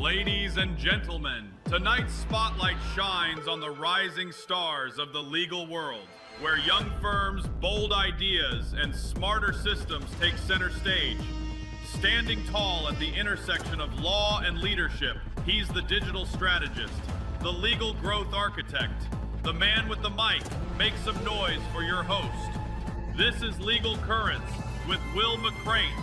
Ladies and gentlemen, tonight's spotlight shines on the rising stars of the legal world, where young firms, bold ideas, and smarter systems take center stage. Standing tall at the intersection of law and leadership, he's the digital strategist, the legal growth architect, the man with the mic. Make some noise for your host. This is Legal Currents with Will McCreight.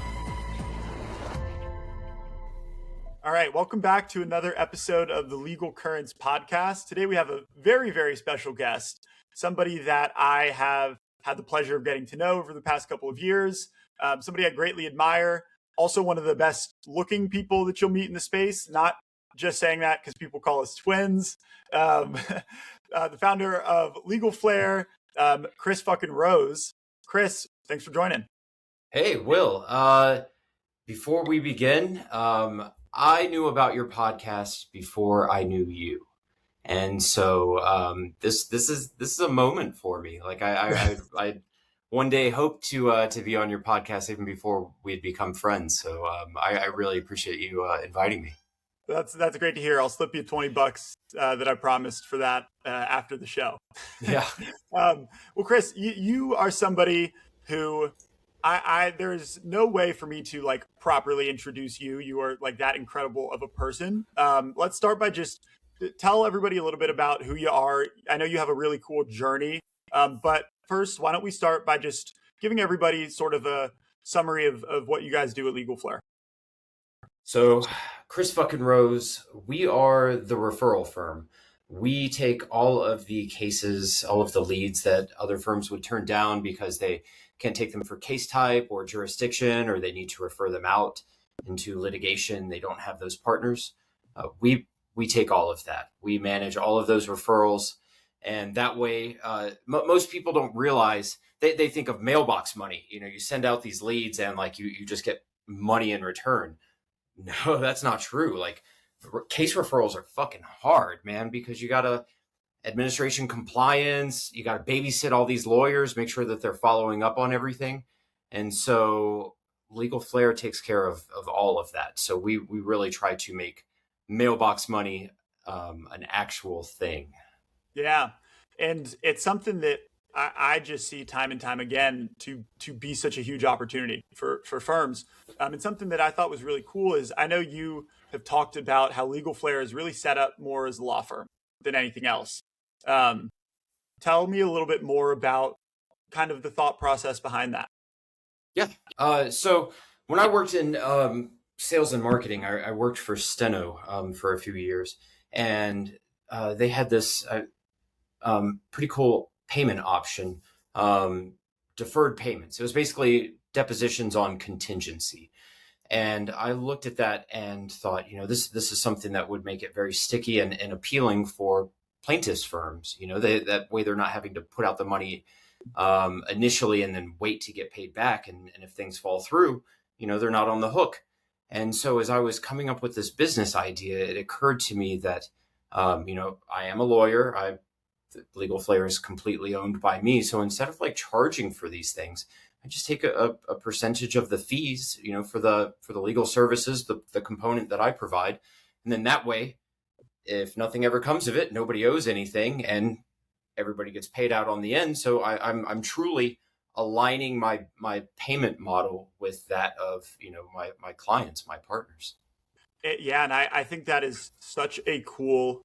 All right, welcome back to another episode of the Legal Currents podcast. Today we have a very, very special guest, somebody that I have had the pleasure of getting to know over the past couple of years, somebody I greatly admire, also one of the best looking people that you'll meet in the space, not just saying that because people call us twins. The founder of LegalFlare, Chris fucking Rose. Chris, thanks for joining. Hey, Will. Before we begin, I knew about your podcast before I knew you, and so this is a moment for me. Like I one day hope to be on your podcast even before we'd become friends. So I really appreciate you inviting me. That's great to hear. I'll slip you $20 that I promised for that after the show. Yeah. Well, Chris, you are somebody who there's no way for me to like properly introduce you. You are like that incredible of a person. Let's start by just tell everybody a little bit about who you are. I know you have a really cool journey, but first, why don't we start by just giving everybody sort of a summary of what you guys do at LegalFlare. So Chris fucking Rose, we are the referral firm. We take all of the cases, all of the leads that other firms would turn down because they can't take them for case type or jurisdiction, or they need to refer them out into litigation. They don't have those partners. We take all of that. We manage all of those referrals. And that way, most people don't realize, they think of mailbox money. You know, you send out these leads and like you just get money in return. No, that's not true. Like case referrals are fucking hard, man, because you got to administration compliance, you got to babysit all these lawyers, make sure that they're following up on everything. And so LegalFlare takes care of all of that. So we really try to make mailbox money an actual thing. Yeah. And it's something that I just see time and time again to be such a huge opportunity for firms. And something that I thought was really cool is I know you have talked about how LegalFlare is really set up more as a law firm than anything else. Tell me a little bit more about kind of the thought process behind that. Yeah. So when I worked in sales and marketing, I worked for Steno for a few years, and they had this pretty cool payment option, deferred payments. It was basically depositions on contingency. And I looked at that and thought, you know, this is something that would make it very sticky and appealing for plaintiffs firms. You know, that way they're not having to put out the money initially and then wait to get paid back. And if things fall through, you know, they're not on the hook. And so as I was coming up with this business idea, it occurred to me that, you know, I am a lawyer. LegalFlare is completely owned by me. So instead of like charging for these things, I just take a percentage of the fees, you know, for the legal services, the component that I provide. And then that way, if nothing ever comes of it, nobody owes anything and everybody gets paid out on the end. So I'm truly aligning my payment model with that of, you know, my clients, my partners. Yeah. And I think that is such a cool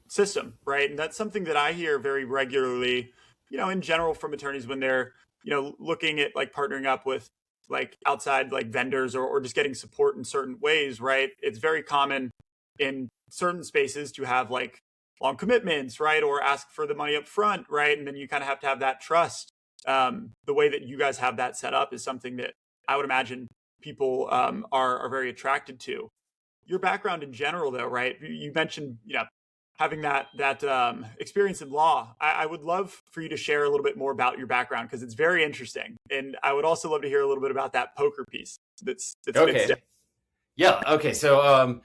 system, right? And that's something that I hear very regularly, you know, in general from attorneys when they're, you know, looking at like partnering up with like outside like vendors or just getting support in certain ways, right? It's very common in certain spaces to have like long commitments, right? Or ask for the money up front, right? And then you kind of have to have that trust. The way that you guys have that set up is something that I would imagine people are very attracted to. Your background in general though, right? You mentioned, you know, having that experience in law. I would love for you to share a little bit more about your background because it's very interesting. And I would also love to hear a little bit about that poker piece. That's okay. Yeah. Okay. So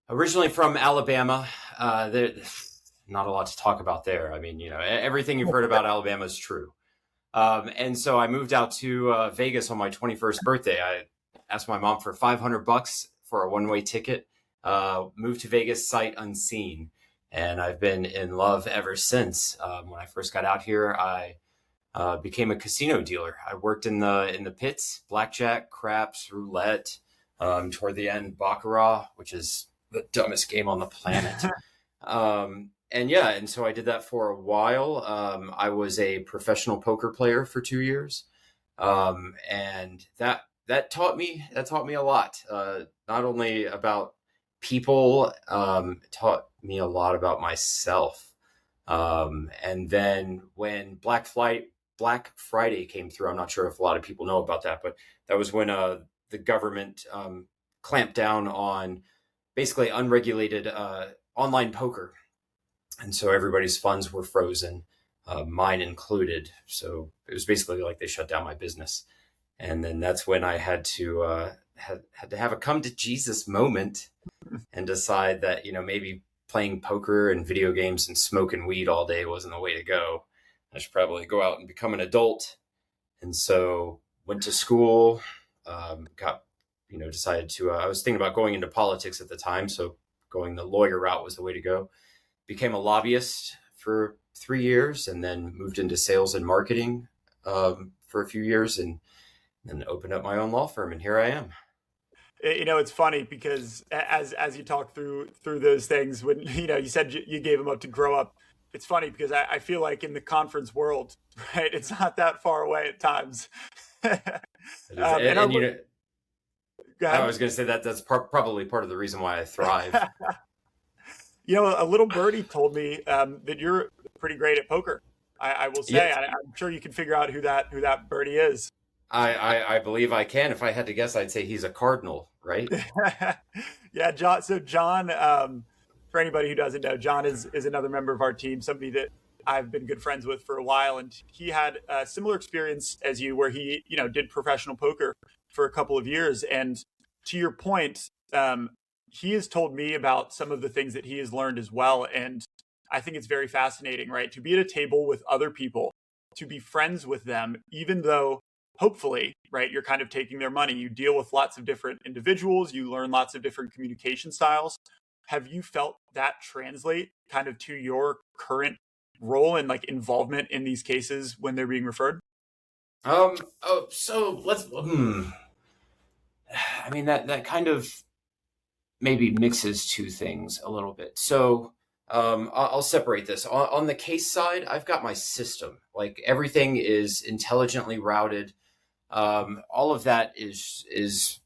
originally from Alabama, not a lot to talk about there. I mean, you know, everything you've heard about Alabama is true. And so I moved out to Vegas on my 21st birthday. I asked my mom for $500 for a one-way ticket moved to Vegas sight unseen. And I've been in love ever since. When I first got out here, I became a casino dealer. I worked in the pits, blackjack, craps, roulette, toward the end, baccarat, which is the dumbest game on the planet. And so I did that for a while. I was a professional poker player for 2 years, and that taught me a lot. Not only about people, it taught me a lot about myself. And then when Black Friday came through, I'm not sure if a lot of people know about that, but that was when the government clamped down on basically unregulated online poker. And so everybody's funds were frozen, mine included. So it was basically like they shut down my business. And then that's when I had to have a come to Jesus moment and decide that, maybe playing poker and video games and smoking weed all day wasn't the way to go. I should probably go out and become an adult. And so went to school, decided to, I was thinking about going into politics at the time. So going the lawyer route was the way to go. Became a lobbyist for 3 years and then moved into sales and marketing for a few years and then opened up my own law firm. And here I am. It's funny because as you talk through those things, when, you said you gave them up to grow up, it's funny because I feel like in the conference world, right, it's not that far away at times. I was going to say that's probably part of the reason why I thrive. A little birdie told me that you're pretty great at poker. I will say, yeah. I'm sure you can figure out who that birdie is. I believe I can. If I had to guess, I'd say he's a Cardinal, right? Yeah, John. So John, for anybody who doesn't know, John is another member of our team, somebody that I've been good friends with for a while. And he had a similar experience as you, where he, did professional poker for a couple of years. And to your point, he has told me about some of the things that he has learned as well. And I think it's very fascinating, right? To be at a table with other people, to be friends with them, even though hopefully, right, you're kind of taking their money. You deal with lots of different individuals. You learn lots of different communication styles. Have you felt that translate kind of to your current role and like involvement in these cases when they're being referred? So let's, I mean, that kind of maybe mixes two things a little bit. So I'll separate this. On the case side, I've got my system. Like everything is intelligently routed. All of that is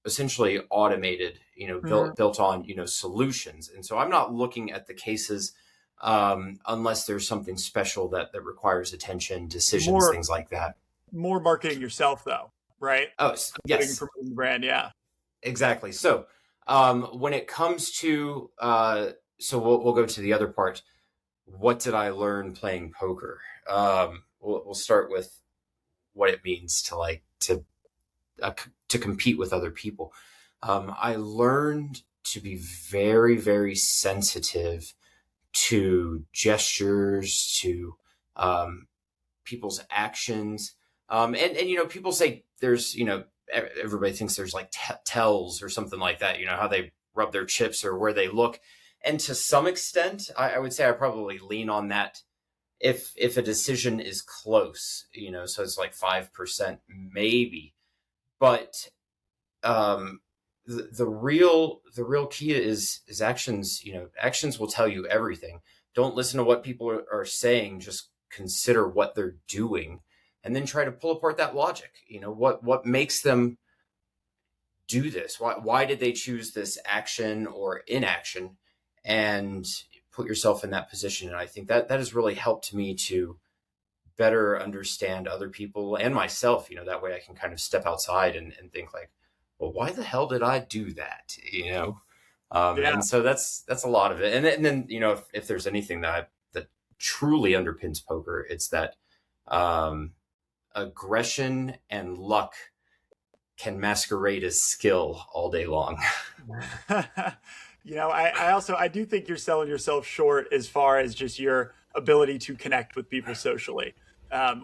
essentially automated, built on, solutions. And so I'm not looking at the cases unless there's something special that requires attention, decisions, things like that. More marketing yourself though, right? Oh, yes. Promoting the brand, yeah. Exactly. So when it comes to, so we'll go to the other part. What did I learn playing poker? We'll start with what it means to compete with other people. I learned to be very, very sensitive to gestures, to people's actions. And people say there's, everybody thinks there's like tells or something like that, how they rub their chips or where they look. And to some extent, I would say I probably lean on that if a decision is close, so it's like 5% maybe. But the real key is actions. Actions will tell you everything. Don't listen to what people are saying. Just consider what they're doing, and then try to pull apart that logic. What makes them do this? Why did they choose this action or inaction? And put yourself in that position. And I think that has really helped me to better understand other people and myself. That way I can kind of step outside and think like, well, why the hell did I do that? Yeah. And so that's a lot of it. And then if there's anything that truly underpins poker, it's that aggression and luck can masquerade as skill all day long. I do think you're selling yourself short as far as just your ability to connect with people socially,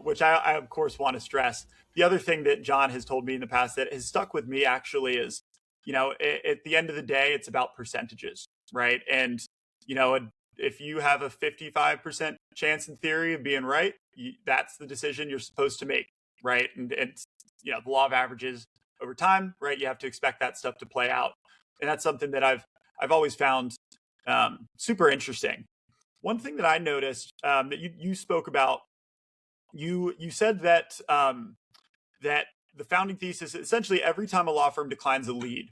which I of course want to stress. The other thing that John has told me in the past that has stuck with me actually is at the end of the day, it's about percentages, right? And, if you have a 55% chance in theory of being right, that's the decision you're supposed to make, right? And it's, the law of averages over time, right? You have to expect that stuff to play out. And that's something that I've always found super interesting. One thing that I noticed that you spoke about, you said that that the founding thesis, essentially every time a law firm declines a lead,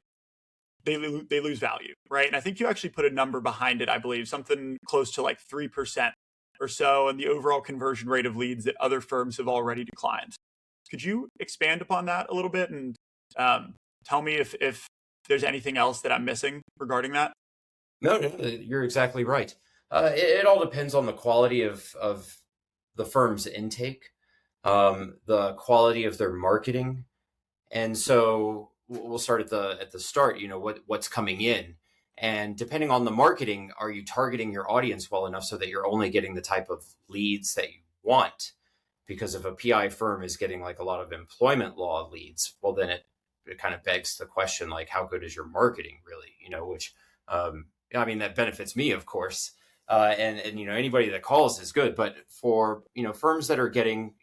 they lose value, right? And I think you actually put a number behind it, I believe, something close to like 3% or so, and the overall conversion rate of leads that other firms have already declined. Could you expand upon that a little bit and tell me if there's anything else that I'm missing regarding that? No, you're exactly right. It all depends on the quality of the firm's intake, the quality of their marketing, and so we'll start at the start. What's coming in, and depending on the marketing, are you targeting your audience well enough so that you're only getting the type of leads that you want? Because if a PI firm is getting like a lot of employment law leads, well, then it kind of begs the question, like, how good is your marketing really? Which that benefits me, of course. And anybody that calls is good, but for firms that are getting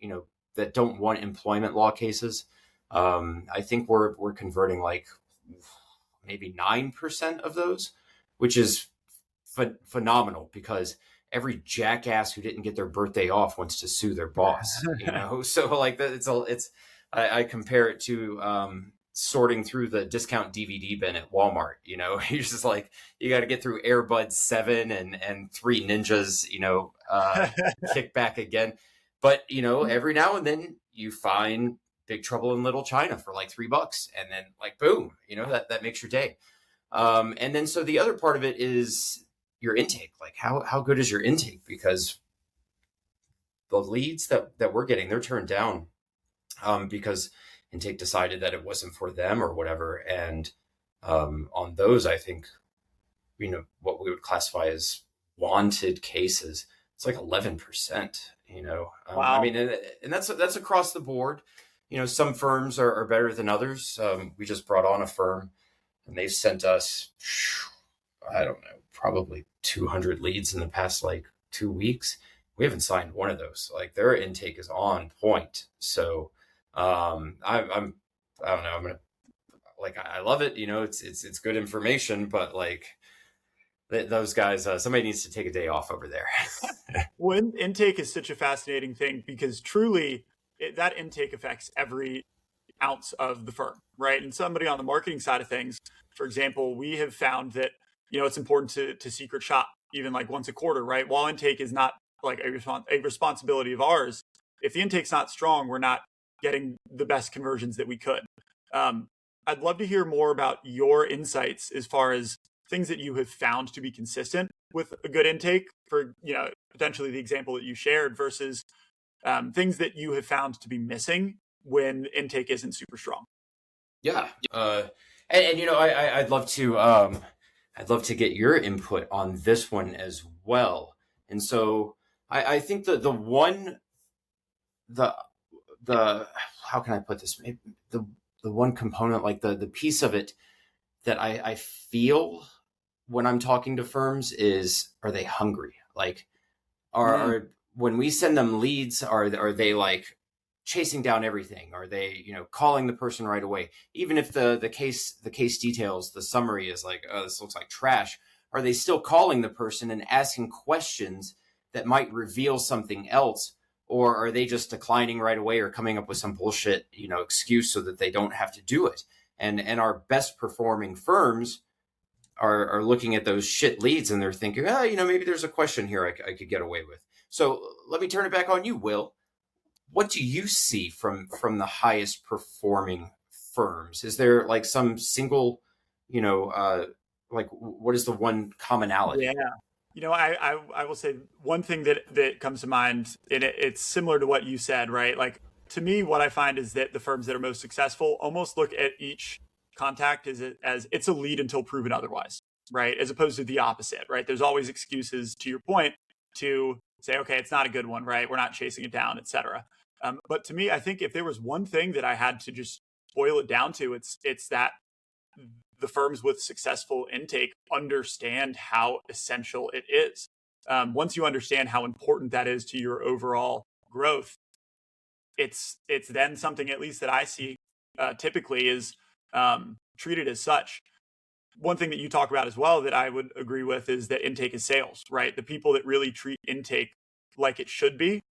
that don't want employment law cases, I think we're converting like maybe 9% of those, which is phenomenal, because every jackass who didn't get their birthday off wants to sue their boss. So like I compare it to sorting through the discount DVD bin at Walmart. You're just like, you got to get through Airbud 7 and Three Ninjas, kick back again. But, every now and then you find Big Trouble in Little China for like $3, and then like, boom, that makes your day. And then, so the other part of it is your intake. Like how good is your intake? Because the leads that we're getting, they're turned down because intake decided that it wasn't for them or whatever. And on those, I think, what we would classify as wanted cases, it's like 11%, Wow. And that's across the board. Some firms are better than others. We just brought on a firm, and they've sent us, I don't know, probably 200 leads in the past like 2 weeks. We haven't signed one of those. Like, their intake is on point. So I don't know. I'm gonna, like, I love it. It's good information, but like those guys, somebody needs to take a day off over there. Well, intake is such a fascinating thing, because truly that intake affects every ounce of the firm, right? And somebody on the marketing side of things, for example, we have found that, it's important to secret shop even like once a quarter, right? While intake is not like a responsibility of ours, if the intake's not strong, we're not getting the best conversions that we could. I'd love to hear more about your insights as far as things that you have found to be consistent with a good intake for, potentially the example that you shared, versus things that you have found to be missing when intake isn't super strong. Yeah. I'd love to get your input on this one as well. And so I think that the how can I put this? Maybe the one component, like the piece of it that I feel when I'm talking to firms is, are they hungry? Like, are when we send them leads, are they like chasing down everything? Are they, calling the person right away? Even if the case details, the summary is like, oh, this looks like trash. Are they still calling the person and asking questions that might reveal something else? Or are they just declining right away, or coming up with some bullshit, excuse so that they don't have to do it? And our best performing firms are looking at those shit leads, and they're thinking, maybe there's a question here I could get away with. So let me turn it back on you, Will. What do you see from the highest performing firms? Is there like some single, like, what is the one commonality? Yeah. I will say one thing that comes to mind, and it's similar to what you said, right? Like, to me, what I find is that the firms that are most successful almost look at each contact as it's a lead until proven otherwise, right? As opposed to the opposite, right? There's always excuses, to your point, to say, okay, it's not a good one, right? We're not chasing it down, etc. But to me, I think if there was one thing that I had to just boil it down to, it's that the firms with successful intake understand how essential it is. Once you understand how important that is to your overall growth, it's then something, at least that I see typically, is treated as such. One thing that you talk about as well that I would agree with is that intake is sales, right? The people that really treat intake like it should be,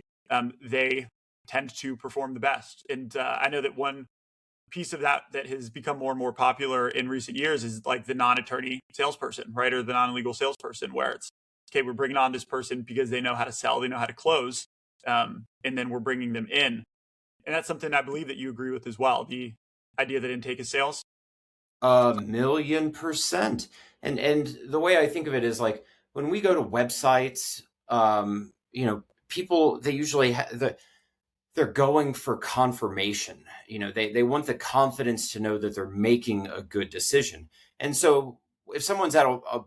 they tend to perform the best. And I know that one piece of that has become more and more popular in recent years is like the non-attorney salesperson, right? Or the non-legal salesperson, where it's, okay, we're bringing on this person because they know how to sell, they know how to close, and then we're bringing them in. And that's something I believe that you agree with as well. The idea that intake is sales. 1,000,000%. And the way I think of it is like when we go to websites, people, they usually they're going for confirmation. They want the confidence to know that they're making a good decision. And so if someone's at a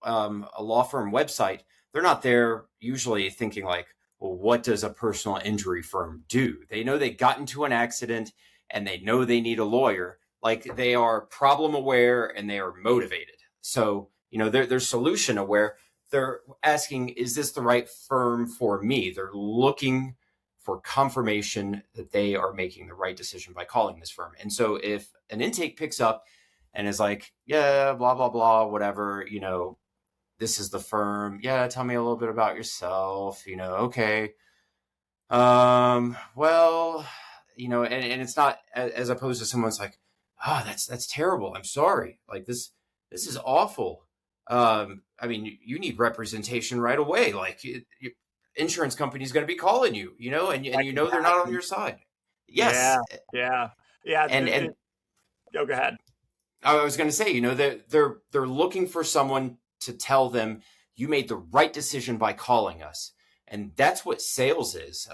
law firm website, they're not there usually thinking like, well, what does a personal injury firm do? They know they got into an accident and they know they need a lawyer. Like, they are problem aware and they are motivated. So, they're solution aware. They're asking, is this the right firm for me? They're looking for confirmation that they are making the right decision by calling this firm. And so if an intake picks up and is like, yeah, blah, blah, blah, whatever, this is the firm. Yeah, tell me a little bit about yourself, okay. Well, and it's not as opposed to someone's like, oh, that's terrible. I'm sorry. Like this is awful. You need representation right away. Like insurance company is going to be calling you, and they're not on your side. Yes. Yeah. And go ahead. I was going to say, they're looking for someone to tell them you made the right decision by calling us. And that's what sales is.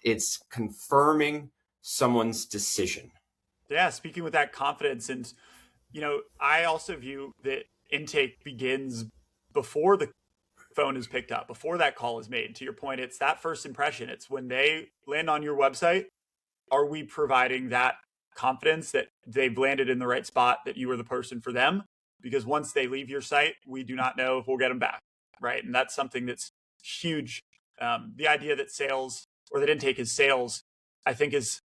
It's confirming someone's decision. Yeah, speaking with that confidence. And, I also view that intake begins before the phone is picked up, before that call is made. To your point, it's that first impression. It's when they land on your website, are we providing that confidence that they've landed in the right spot, that you are the person for them? Because once they leave your site, we do not know if we'll get them back, right? And that's something that's huge. The idea that sales, or that intake is sales, I think is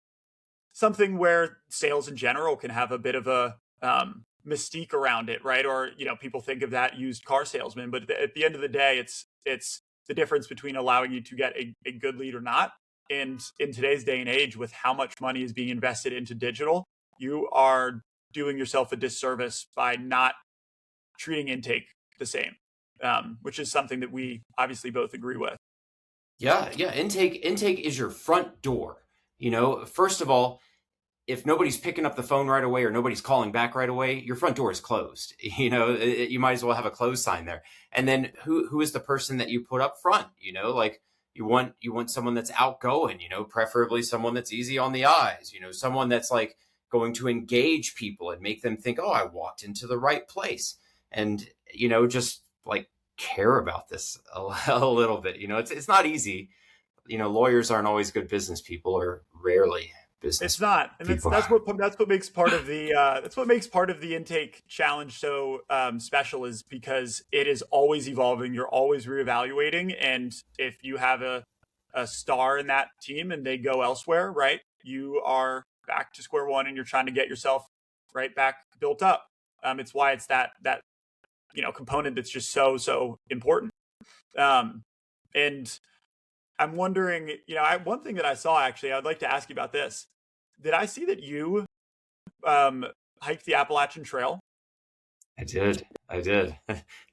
something where sales in general can have a bit of a mystique around it, right? Or, people think of that used car salesman, but at the end of the day, it's the difference between allowing you to get a good lead or not. And in today's day and age, with how much money is being invested into digital, you are doing yourself a disservice by not treating intake the same, which is something that we obviously both agree with. Yeah. Intake is your front door. First of all, if nobody's picking up the phone right away or nobody's calling back right away, your front door is closed. You might as well have a close sign there. And then who is the person that you put up front? Like you want someone that's outgoing, preferably someone that's easy on the eyes, someone that's like going to engage people and make them think, oh, I walked into the right place. And, just like care about this a little bit. It's not easy. Lawyers aren't always good business people, or rarely business. It's not, and that's what makes part of the intake challenge so special, is because it is always evolving. You're always reevaluating, and if you have a star in that team and they go elsewhere, right, you are back to square one, and you're trying to get yourself right back built up. It's why it's that component that's just so important. And I'm wondering, one thing that I saw, actually, I'd like to ask you about this. Did I see that you hiked the Appalachian Trail? I did.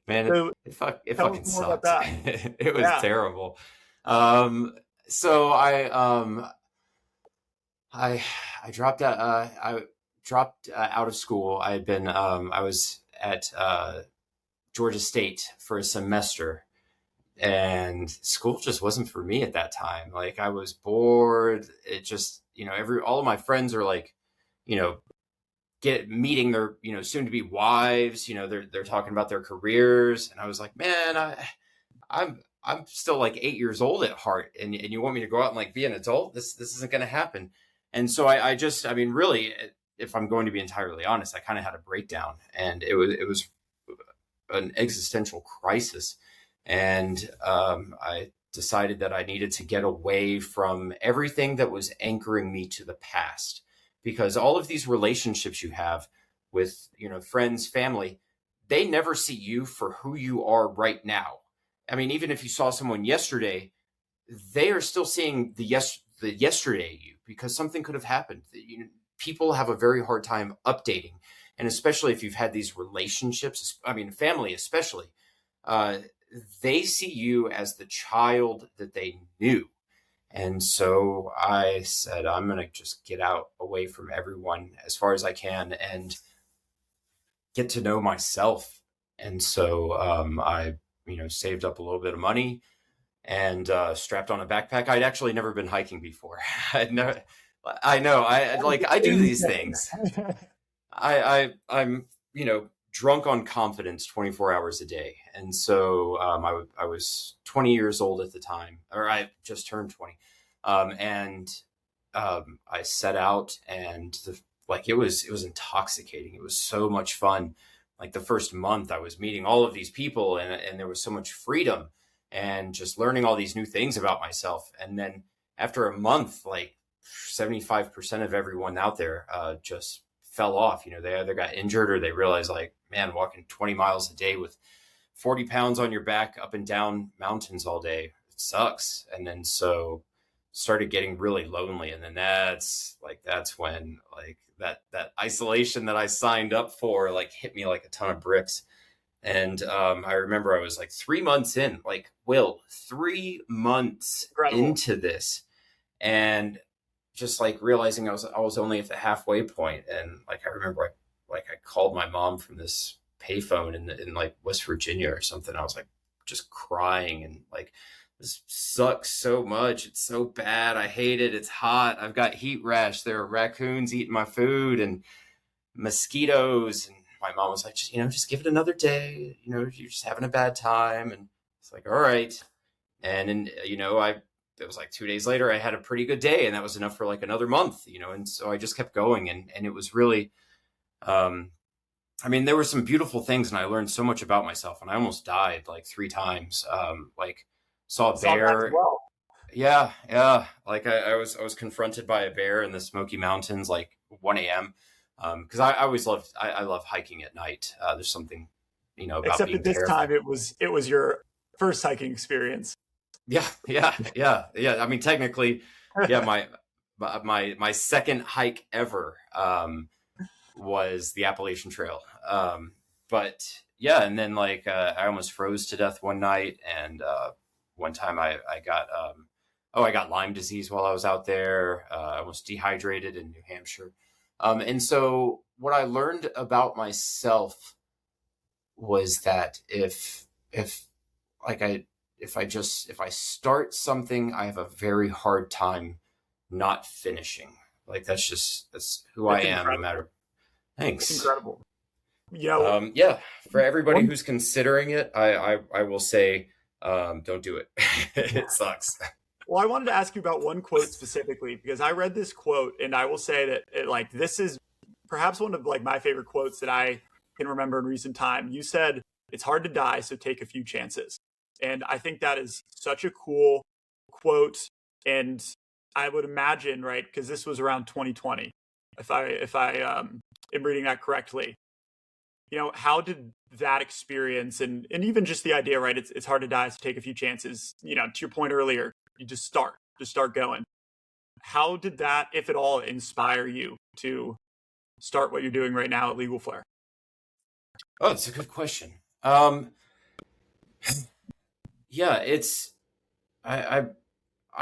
Man, So it fucking tell us more sucked. about that. It was Yeah. terrible. So I dropped out. I dropped out of school. I had been. I was at Georgia State for a semester, and school just wasn't for me at that time. Like, I was bored. It just, all of my friends are like, meeting their, soon to be wives, they're talking about their careers. And I was like, man, I'm still like 8 years old at heart. And you want me to go out and like be an adult? This isn't going to happen. And so I really, if I'm going to be entirely honest, I kind of had a breakdown, and it was an existential crisis. And I decided that I needed to get away from everything that was anchoring me to the past, because all of these relationships you have with, friends, family, they never see you for who you are right now. I mean, even if you saw someone yesterday, they are still seeing the yesterday you, because something could have happened. People have a very hard time updating, and especially if you've had these relationships, I mean, family especially, they see you as the child that they knew. And so I said, I'm going to just get out away from everyone as far as I can and get to know myself. And so I, saved up a little bit of money and strapped on a backpack. I'd actually never been hiking before. I know, I do these things. I'm, drunk on confidence 24 hours a day. And so I was 20 years old at the time, or I just turned 20. And I set out, and it was intoxicating. It was so much fun. Like the first month I was meeting all of these people, and there was so much freedom and just learning all these new things about myself. And then after a month, 75% of everyone out there just fell off. They either got injured or they realized, man, walking 20 miles a day with 40 pounds on your back up and down mountains all day, it sucks. And then so started getting really lonely. And then that's when that isolation that I signed up for hit me like a ton of bricks. And I remember I was 3 months in, 3 months Incredible. into this, and just realizing I was only at the halfway point. And I remember I called my mom from this payphone in West Virginia or something. I was just crying and this sucks so much. It's so bad. I hate it. It's hot. I've got heat rash. There are raccoons eating my food and mosquitoes. And my mom was just give it another day. You're just having a bad time. And it's all right. And it was 2 days later, I had a pretty good day, and that was enough for another month, and so I just kept going. And it was really, there were some beautiful things, and I learned so much about myself, and I almost died 3 times. Saw a bear. Well. Yeah. I was confronted by a bear in the Smoky Mountains, 1 a.m. Cause I always I love hiking at night. There's something, about Except being at this terrified. time, it was your first hiking experience. Yeah. I mean, technically, yeah, my second hike ever was the Appalachian Trail. But yeah, and then I almost froze to death one night, and one time I got Lyme disease while I was out there. I almost dehydrated in New Hampshire. And so what I learned about myself was that if I start something, I have a very hard time not finishing. That's who I am, no matter. Thanks. It's incredible. For everybody who's considering it, I will say, don't do it. It sucks. Well, I wanted to ask you about one quote specifically, because I read this quote, and I will say that this is perhaps one of my favorite quotes that I can remember in recent time. You said, "It's hard to die, so take a few chances." And I think that is such a cool quote. And I would imagine, right, because this was around 2020, if I am reading that correctly. How did that experience and even just the idea, right? It's hard to die, so take a few chances. To your point earlier, you just start going. How did that, if at all, inspire you to start what you're doing right now at LegalFlare? Oh, it's a good question. Yeah, it's I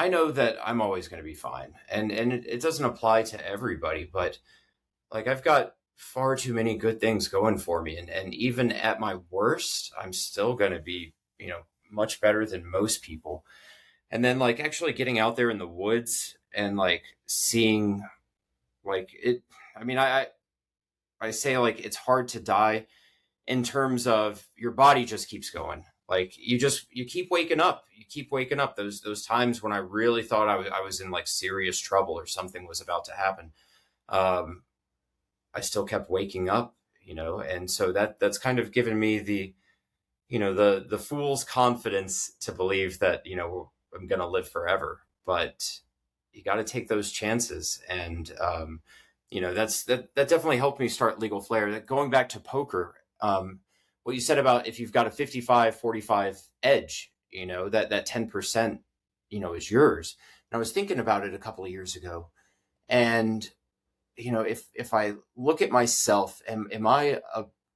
know that I'm always going to be fine, and it doesn't apply to everybody, but I've got far too many good things going for me, and even at my worst, I'm still going to be much better than most people. And then actually getting out there in the woods and seeing it. I mean, I say it's hard to die in terms of your body just keeps going. You keep waking up. You keep waking up. Those times when I really thought I was in serious trouble or something was about to happen. I still kept waking up, and so that's kind of given me the fool's confidence to believe that, I'm going to live forever. But you got to take those chances. And, that definitely helped me start LegalFlare. Going back to poker, what you said about if you've got a 55-45 edge, that 10%, is yours. And I was thinking about it a couple of years ago. And, if I look at myself, am I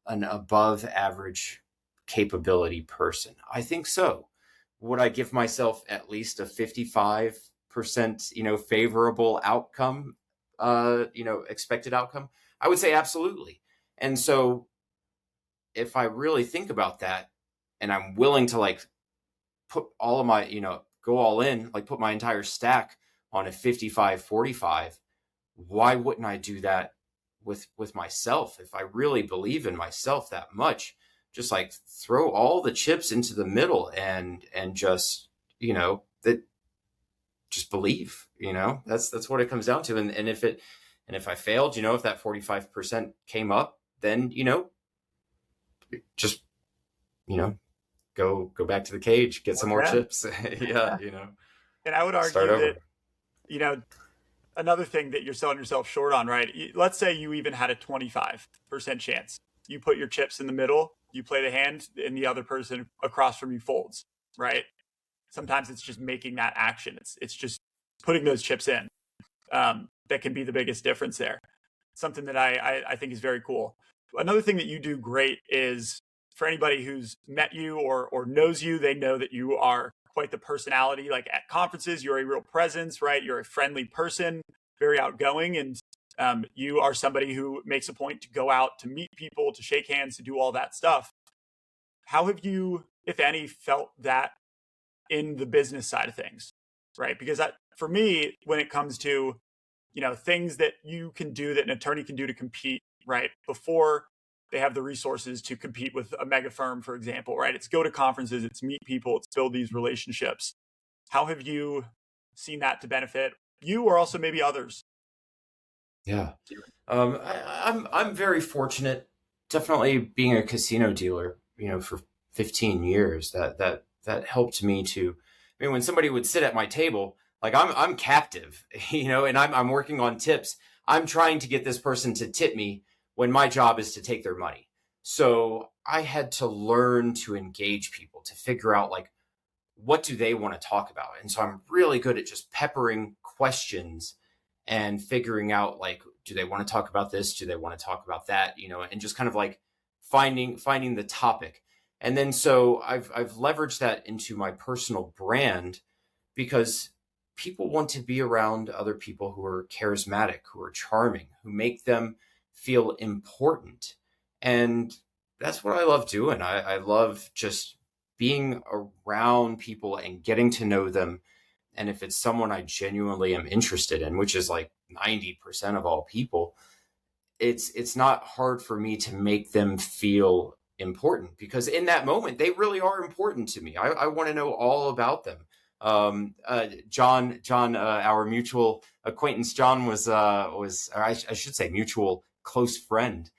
an above average capability person? I think so. Would I give myself at least a 55%, favorable outcome, expected outcome? I would say absolutely. And so if I really think about that, and I'm willing to like put all of my, go all in, like put my entire stack on a 55-45, why wouldn't I do that with myself? If I really believe in myself that much, just like throw all the chips into the middle and just, that just believe, that's what it comes down to. And if I failed, if that 45% came up, then, just, go back to the cage, get some more chips. Yeah. And I would argue that, another thing that you're selling yourself short on, right? Let's say you even had a 25% chance. You put your chips in the middle, you play the hand, and the other person across from you folds, right? Sometimes it's just making that action. It's just putting those chips in. That can be the biggest difference there. Something that I think is very cool. Another thing that you do great is, for anybody who's met you or knows you, they know that you are quite the personality. Like at conferences, you're a real presence, right? You're a friendly person, very outgoing, and you are somebody who makes a point to go out to meet people, to shake hands, to do all that stuff. How have you, if any, felt that in the business side of things, right? Because for me, when it comes to, things that you can do, that an attorney can do to compete, right? Before they have the resources to compete with a mega firm, for example, right? It's go to conferences, it's meet people, it's build these relationships. How have you seen that to benefit you or also maybe others? Yeah. I'm very fortunate, definitely being a casino dealer, for 15 years, that helped me to, when somebody would sit at my table, like I'm captive, and I'm working on tips. I'm trying to get this person to tip me when my job is to take their money. So I had to learn to engage people, to figure out like, what do they want to talk about? And so I'm really good at just peppering questions and figuring out like, do they want to talk about this? Do they want to talk about that? And just kind of like finding the topic. And then so I've leveraged that into my personal brand, because people want to be around other people who are charismatic, who are charming, who make them feel important. And that's what I love doing. I love just being around people and getting to know them. And if it's someone I genuinely am interested in, which is like 90% of all people, it's not hard for me to make them feel important, because in that moment, they really are important to me. I want to know all about them. John, our mutual acquaintance, John was, or I should say mutual close friend,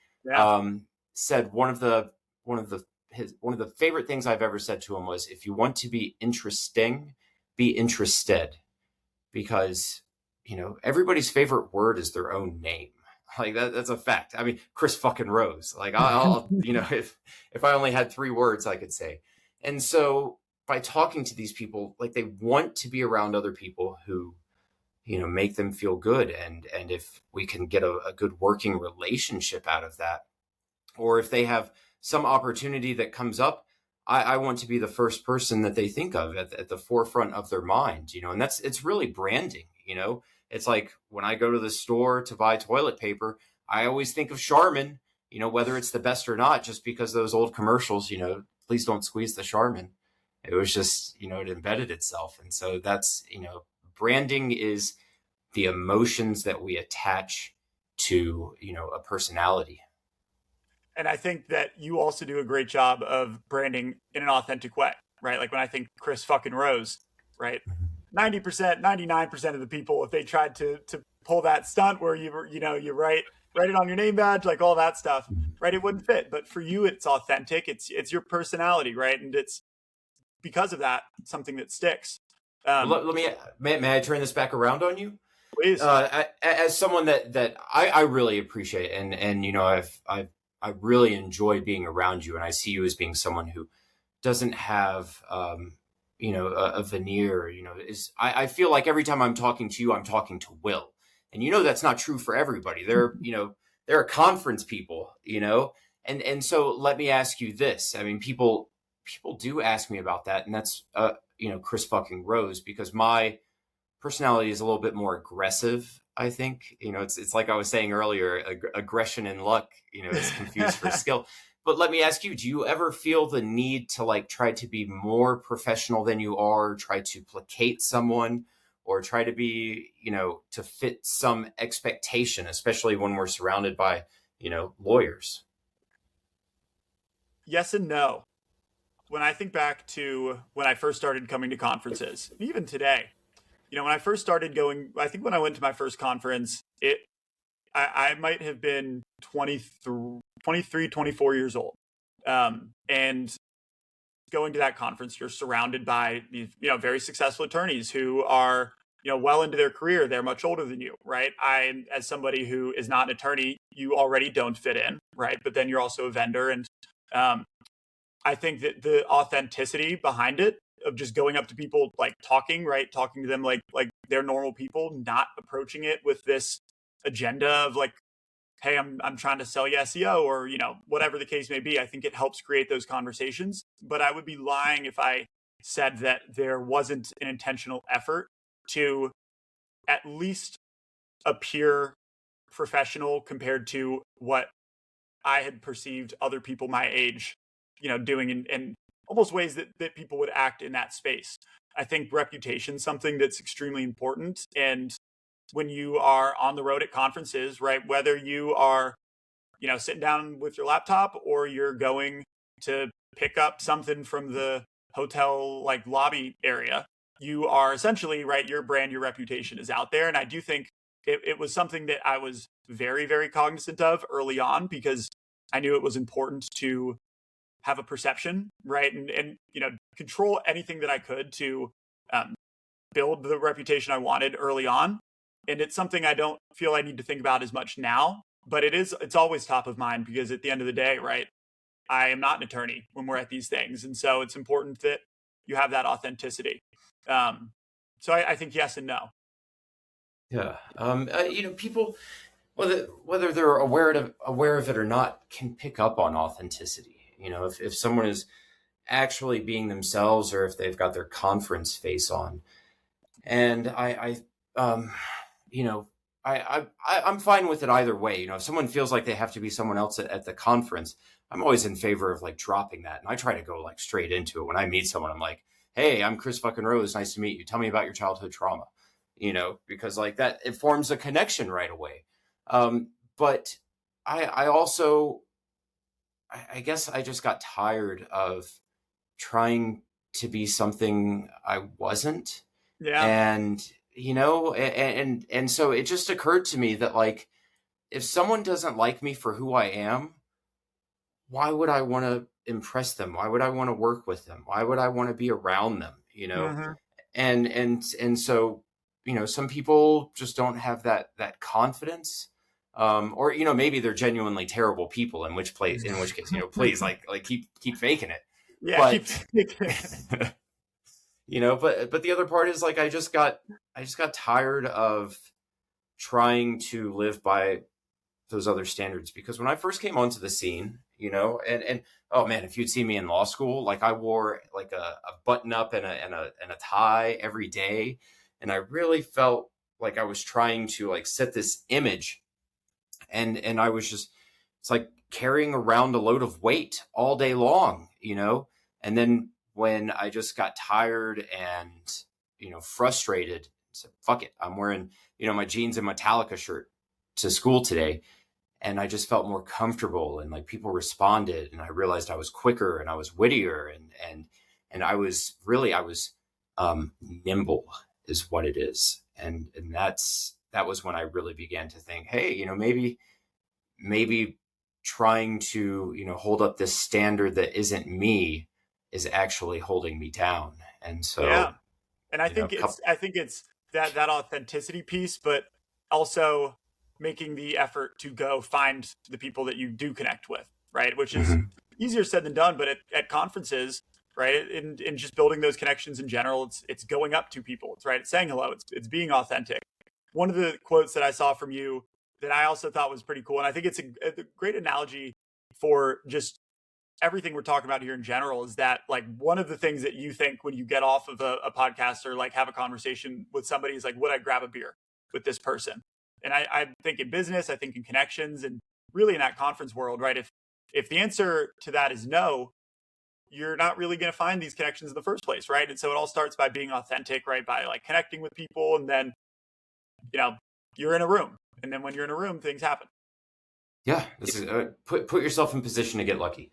said one of the favorite things I've ever said to him was, if you want to be interesting, be interested, because, everybody's favorite word is their own name. Like that's a fact. I mean, Chris fucking Rose, like I'll if I only had 3 words I could say. And so by talking to these people, like they want to be around other people who, make them feel good. And if we can get a good working relationship out of that, or if they have some opportunity that comes up, I want to be the first person that they think of at the forefront of their mind, and it's really branding, It's like when I go to the store to buy toilet paper, I always think of Charmin, whether it's the best or not, just because those old commercials, please don't squeeze the Charmin. It was just, it embedded itself. And so that's, branding is the emotions that we attach to, a personality. And I think that you also do a great job of branding in an authentic way, right? Like when I think Chris fucking Rose, right? 90%, 99% of the people, if they tried to pull that stunt where you were, you write write it on your name badge, like all that stuff, right? It wouldn't fit. But for you, it's authentic. It's your personality, right? And it's because of that, something that sticks. Let me, may I turn this back around on you? Please. As someone that I really appreciate, and I really enjoy being around you, and I see you as being someone who doesn't have a veneer. I feel like every time I'm talking to you, I'm talking to Will, and that's not true for everybody. There are conference people, and so let me ask you this. I mean, people do ask me about that, and that's Chris fucking Rose, because my personality is a little bit more aggressive. I think, it's like I was saying earlier, aggression and luck, is confused for skill. But let me ask you, do you ever feel the need to like try to be more professional than you are, try to placate someone, or try to be, to fit some expectation, especially when we're surrounded by, lawyers? Yes and no. When I think back to when I first started coming to conferences, even today, when I first started going, I think when I went to my first conference, I might have been 23, 24 years old. And going to that conference, you're surrounded by these, very successful attorneys who are, well into their career. They're much older than you, right? As somebody who is not an attorney, you already don't fit in, right? But then you're also a vendor. And I think that the authenticity behind it, of just going up to people, like talking to them like they're normal people, not approaching it with this agenda of like, hey, I'm trying to sell you SEO, or whatever the case may be. I think it helps create those conversations. But I would be lying if I said that there wasn't an intentional effort to at least appear professional compared to what I had perceived other people my age doing in almost ways that people would act in that space. I think reputation is something that's extremely important. And when you are on the road at conferences, right, whether you are, sitting down with your laptop or you're going to pick up something from the hotel like lobby area, you are essentially, right, your brand, your reputation is out there. And I do think it was something that I was very, very cognizant of early on, because I knew it was important to have a perception, right? And control anything that I could to build the reputation I wanted early on. And it's something I don't feel I need to think about as much now, but it's always top of mind, because at the end of the day, right, I am not an attorney when we're at these things. And so it's important that you have that authenticity. So I think yes and no. Yeah. People, whether they're aware of it or not, can pick up on authenticity. If someone is actually being themselves, or if they've got their conference face on. And I'm fine with it either way. If someone feels like they have to be someone else at the conference, I'm always in favor of like dropping that. And I try to go like straight into it. When I meet someone, I'm like, hey, I'm Chris fucking Rose. Nice to meet you. Tell me about your childhood trauma, because like that, it forms a connection right away. But I also, I guess I just got tired of trying to be something I wasn't. Yeah. And, and so it just occurred to me that like, if someone doesn't like me for who I am, why would I want to impress them? Why would I want to work with them? Why would I want to be around them? Mm-hmm. And so, some people just don't have that confidence. Or maybe they're genuinely terrible people, in which case, please like keep faking it. Yeah, but, keep faking it. But the other part is like I just got tired of trying to live by those other standards, because when I first came onto the scene, and oh man, if you'd seen me in law school, like I wore like a button up and a tie every day, and I really felt like I was trying to like set this image. And I was just, it's like carrying around a load of weight all day long, and then when I just got tired and, frustrated, I said, fuck it. I'm wearing, my jeans and Metallica shirt to school today. And I just felt more comfortable, and like people responded, and I realized I was quicker and I was wittier, and I was nimble is what it is. And that was when I really began to think, hey, maybe maybe trying to, hold up this standard that isn't me is actually holding me down. And so, Yeah. And I you know, think it's that authenticity piece, but also making the effort to go find the people that you do connect with, right? Which is Mhm. easier said than done, but at conferences, right? In just building those connections in general, it's going up to people, it's saying hello, it's being authentic. One of the quotes that I saw from you that I also thought was pretty cool, and I think it's a great analogy for just everything we're talking about here in general, is that like one of the things that you think when you get off of a podcast or like have a conversation with somebody is like, would I grab a beer with this person? And I think in business, I think in connections, and really in that conference world, right? If the answer to that is no, you're not really going to find these connections in the first place, right? And so it all starts by being authentic, right? By like connecting with people, and then you're in a room, and then when you're in a room, things happen. Yeah, this is put yourself in position to get lucky.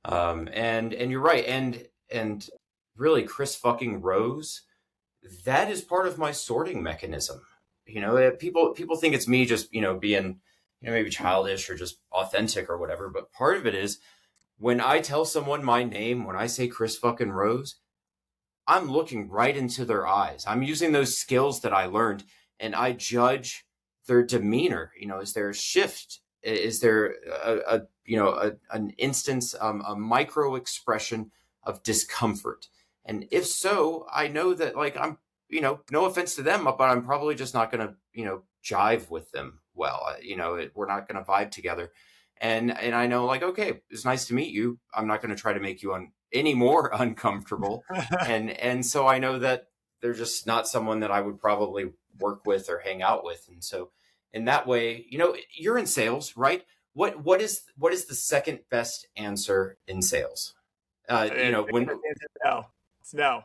And you're right. And really, Chris fucking Rose, that is part of my sorting mechanism. People think it's me just, being, maybe childish or just authentic or whatever. But part of it is when I tell someone my name, when I say Chris fucking Rose, I'm looking right into their eyes. I'm using those skills that I learned, and I judge their demeanor. Is there a shift? Is there an instance, a micro expression of discomfort? And if so, I know that like I'm, no offense to them, but I'm probably just not going to, jive with them well. We're not going to vibe together. And I know like, okay, it's nice to meet you. I'm not going to try to make you any more uncomfortable. And so I know that they're just not someone that I would probably work with or hang out with. And so in that way, you're in sales, right? What is the second best answer in sales? When No, it's no.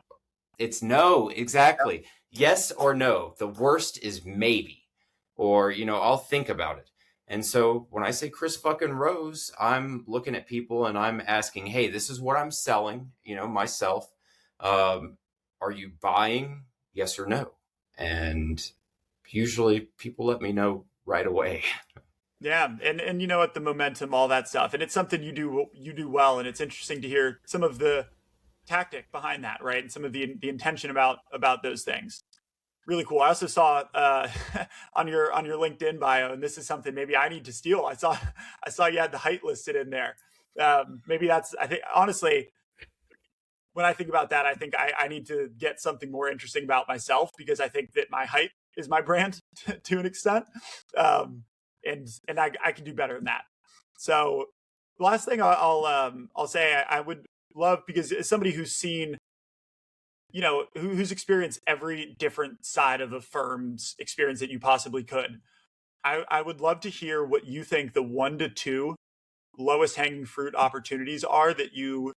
it's no, exactly. Yes or no. The worst is maybe, or, I'll think about it. And so when I say Chris fucking Rose, I'm looking at people and I'm asking, hey, this is what I'm selling, myself. Are you buying? Yes or no? And usually people let me know right away. Yeah, and what, the momentum, all that stuff, and it's something you do well, and it's interesting to hear some of the tactic behind that, right, and some of the intention about those things. Really cool. I also saw on your LinkedIn bio, and this is something maybe I need to steal. I saw you had the height listed in there. Maybe that's, I think honestly, when I think about that, I think I need to get something more interesting about myself, because I think that my height is my brand to an extent. And I can do better than that. So the last thing I'll say, I would love, because as somebody who's seen, who's experienced every different side of a firm's experience that you possibly could, I would love to hear what you think the 1 to 2 lowest hanging fruit opportunities are that you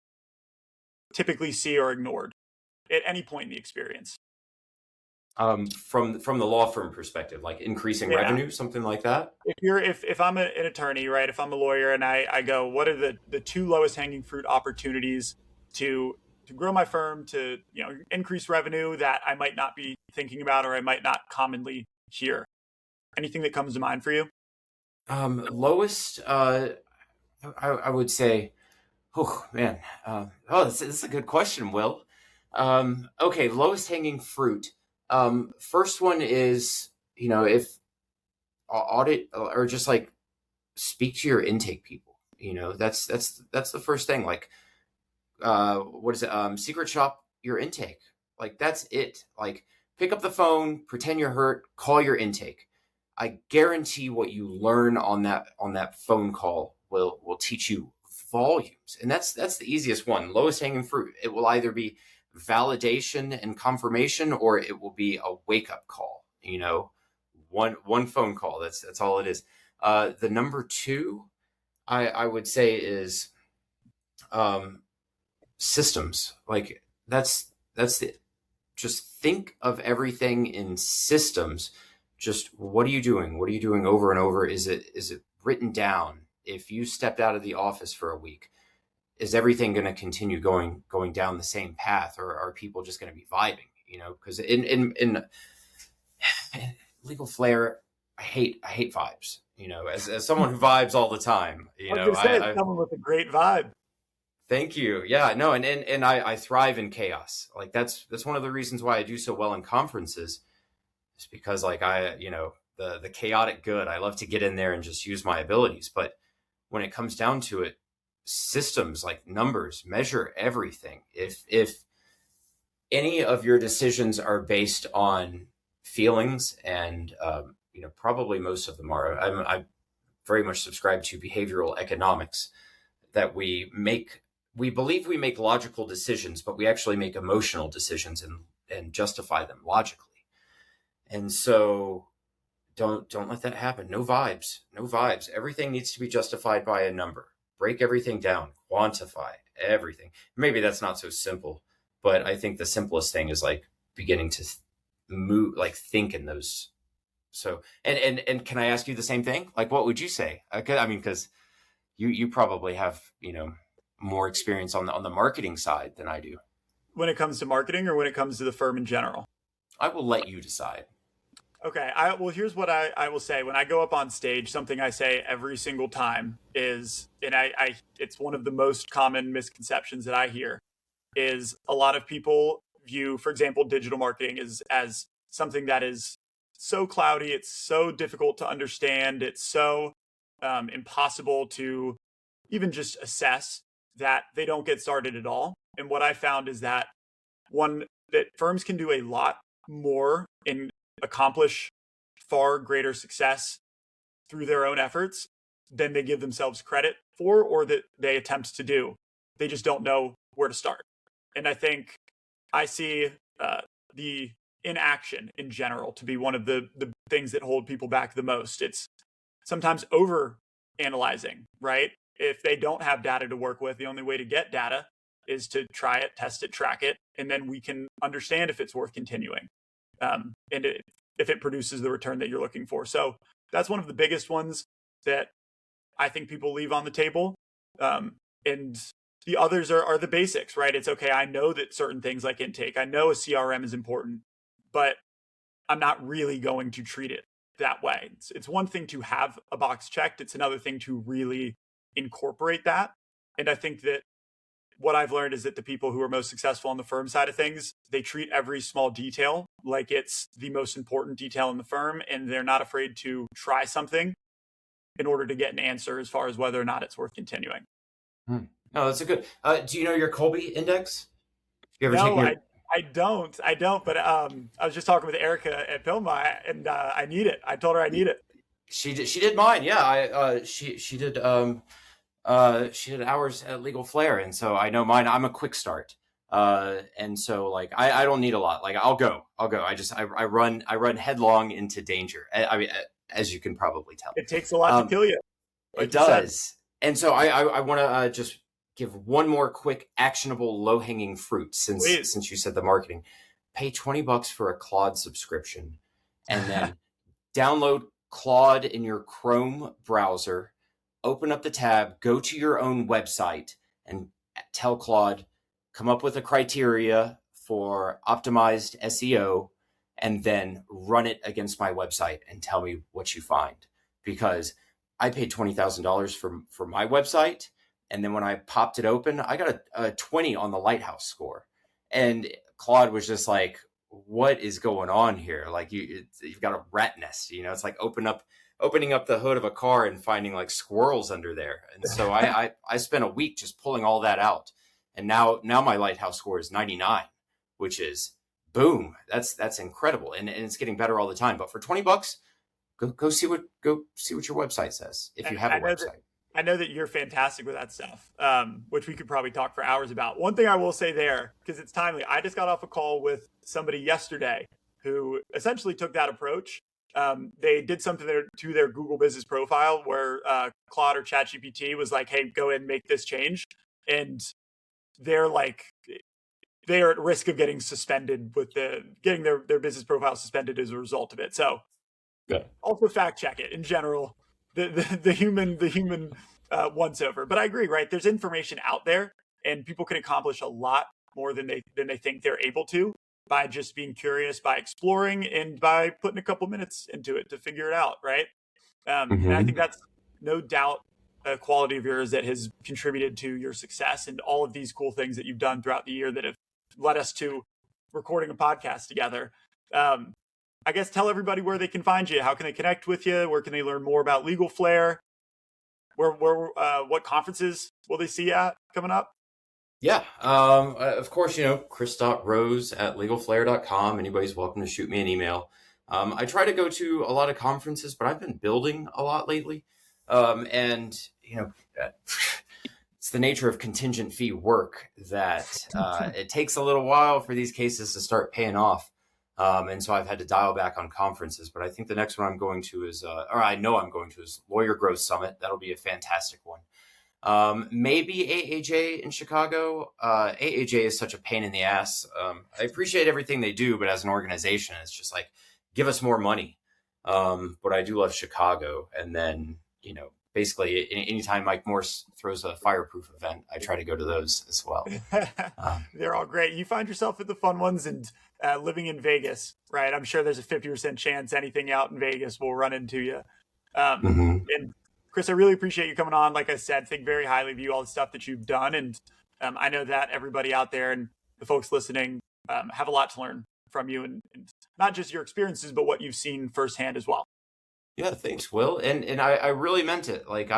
typically see or ignored at any point in the experience. From the law firm perspective, like increasing revenue, something like that. If I'm an attorney, right? If I'm a lawyer and I go, what are the 2 lowest hanging fruit opportunities to grow my firm, to increase revenue that I might not be thinking about, or I might not commonly hear? Anything that comes to mind for you? Lowest, I would say, oh man, this is a good question, Will. Okay, lowest hanging fruit. First one is, if audit or just like speak to your intake people. That's the first thing. Like, what is it? Secret shop your intake. Like that's it. Like pick up the phone, pretend you're hurt, call your intake. I guarantee what you learn on that phone call will teach you volumes. And that's the easiest one, lowest hanging fruit. It will either be validation and confirmation, or it will be a wake up call. One phone call. That's all it is. The number 2, I would say, is systems. Like that's the, just think of everything in systems. Just what are you doing? What are you doing over and over? Is it written down? If you stepped out of the office for a week, is everything going to continue going down the same path, or are people just going to be vibing? Because in LegalFlare, I hate vibes. as someone who vibes all the time, I was going to say, it's someone with a great vibe. Thank you. Yeah, no, and I thrive in chaos. Like that's one of the reasons why I do so well in conferences. It's because like the chaotic good. I love to get in there and just use my abilities. But when it comes down to it, systems like numbers measure everything. If any of your decisions are based on feelings, and probably most of them are. I very much subscribe to behavioral economics, that we believe we make logical decisions, but we actually make emotional decisions and justify them logically. And so don't let that happen. No vibes. Everything needs to be justified by a number. Break everything down, quantify everything. Maybe that's not so simple, but I think the simplest thing is like beginning to move, like think in those. So, and can I ask you the same thing? Like, what would you say? I mean, because you probably have, more experience on the marketing side than I do. When it comes to marketing or when it comes to the firm in general? I will let you decide. Okay. Well, here's what I will say. When I go up on stage, something I say every single time is, and it's one of the most common misconceptions that I hear, is a lot of people view, for example, digital marketing as something that is so cloudy. It's so difficult to understand. It's so impossible to even just assess, that they don't get started at all. And what I found is that that firms can do a lot more and accomplish far greater success through their own efforts than they give themselves credit for, or that they attempt to do. They just don't know where to start. And I think I see the inaction in general to be one of the things that hold people back the most. It's sometimes over analyzing, right? If they don't have data to work with, the only way to get data is to try it, test it, track it, and then we can understand if it's worth continuing, and if it produces the return that you're looking for. So that's one of the biggest ones that I think people leave on the table. And the others are the basics, right? It's okay. I know that certain things like intake, I know a CRM is important, but I'm not really going to treat it that way. It's one thing to have a box checked. It's another thing to really incorporate that. And I think that what I've learned is that the people who are most successful on the firm side of things, they treat every small detail like it's the most important detail in the firm, and they're not afraid to try something in order to get an answer as far as whether or not it's worth continuing. No, that's a good. Do you know your Colby index? You ever No, taken your... I don't. But I was just talking with Erica at Pilma, and I need it. I told her I need it. She did mine. Yeah, she did hours at LegalFlare, and so I know mine. I'm a quick start, and so like I don't need a lot. Like I'll go. I run headlong into danger. I mean, as you can probably tell, it takes a lot to kill you. Like it does. And so I want to just give one more quick actionable low hanging fruit since you said the marketing. Pay $20 for a Claude subscription, and then download Claude in your Chrome browser. Open up the tab, go to your own website, and tell Claude, come up with a criteria for optimized SEO, and then run it against my website and tell me what you find. Because I paid $20,000 for my website, and then when I popped it open, I got a 20 on the Lighthouse score. And Claude was just like, what is going on here? Like you've got a rat nest, it's like opening up the hood of a car and finding like squirrels under there. And so I spent a week just pulling all that out. And now my Lighthouse score is 99, which is boom. That's incredible. And it's getting better all the time. But for $20, go see what your website says. If you have a website. I know that you're fantastic with that stuff, which we could probably talk for hours about. One thing I will say there, because it's timely, I just got off a call with somebody yesterday who essentially took that approach. They did something to their Google business profile where Claude or ChatGPT was like, hey, go ahead and make this change. And they're at risk of getting suspended getting their business profile suspended as a result of it. So good. Also fact check it in general. The human once over. But I agree, right? There's information out there, and people can accomplish a lot more than they think they're able to by just being curious, by exploring, and by putting a couple minutes into it to figure it out, right? And I think that's no doubt a quality of yours that has contributed to your success and all of these cool things that you've done throughout the year that have led us to recording a podcast together. I guess tell everybody where they can find you. How can they connect with you? Where can they learn more about LegalFlare? What conferences will they see you at coming up? Yeah. Of course, chris.rose@legalflare.com. Anybody's welcome to shoot me an email. I try to go to a lot of conferences, but I've been building a lot lately. And it's the nature of contingent fee work that it takes a little while for these cases to start paying off. And so I've had to dial back on conferences, but I think the next one I'm going to is, or I know I'm going to, is Lawyer Growth Summit. That'll be a fantastic one. Maybe AAJ in Chicago. AAJ is such a pain in the ass. I appreciate everything they do, but as an organization, it's just like, give us more money. But I do love Chicago. And then, basically anytime Mike Morse throws a fireproof event, I try to go to those as well. They're all great. You find yourself at the fun ones, and living in Vegas, right? I'm sure there's a 50% chance anything out in Vegas will run into you. And Chris, I really appreciate you coming on. Like I said, think very highly of you, all the stuff that you've done. And I know that everybody out there and the folks listening have a lot to learn from you, and not just your experiences, but what you've seen firsthand as well. Yeah, thanks, Will. And I really meant it. Like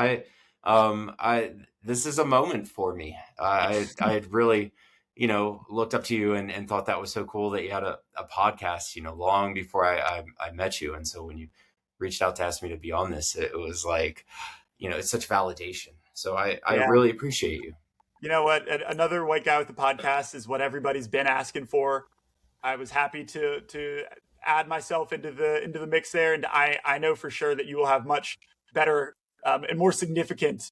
this is a moment for me. I had really, looked up to you and thought that was so cool that you had a podcast, long before I met you. And so when you reached out to ask me to be on this, it was like, it's such validation. So I really appreciate you. You know what? Another white guy with the podcast is what everybody's been asking for. I was happy to add myself into the mix there, and I know for sure that you will have much better and more significant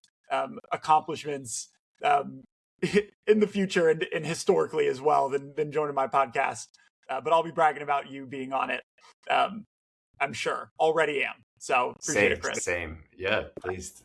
accomplishments in the future and historically as well than joining my podcast. But I'll be bragging about you being on it. I'm sure already am. So appreciate it, Chris. Same. Yeah, please.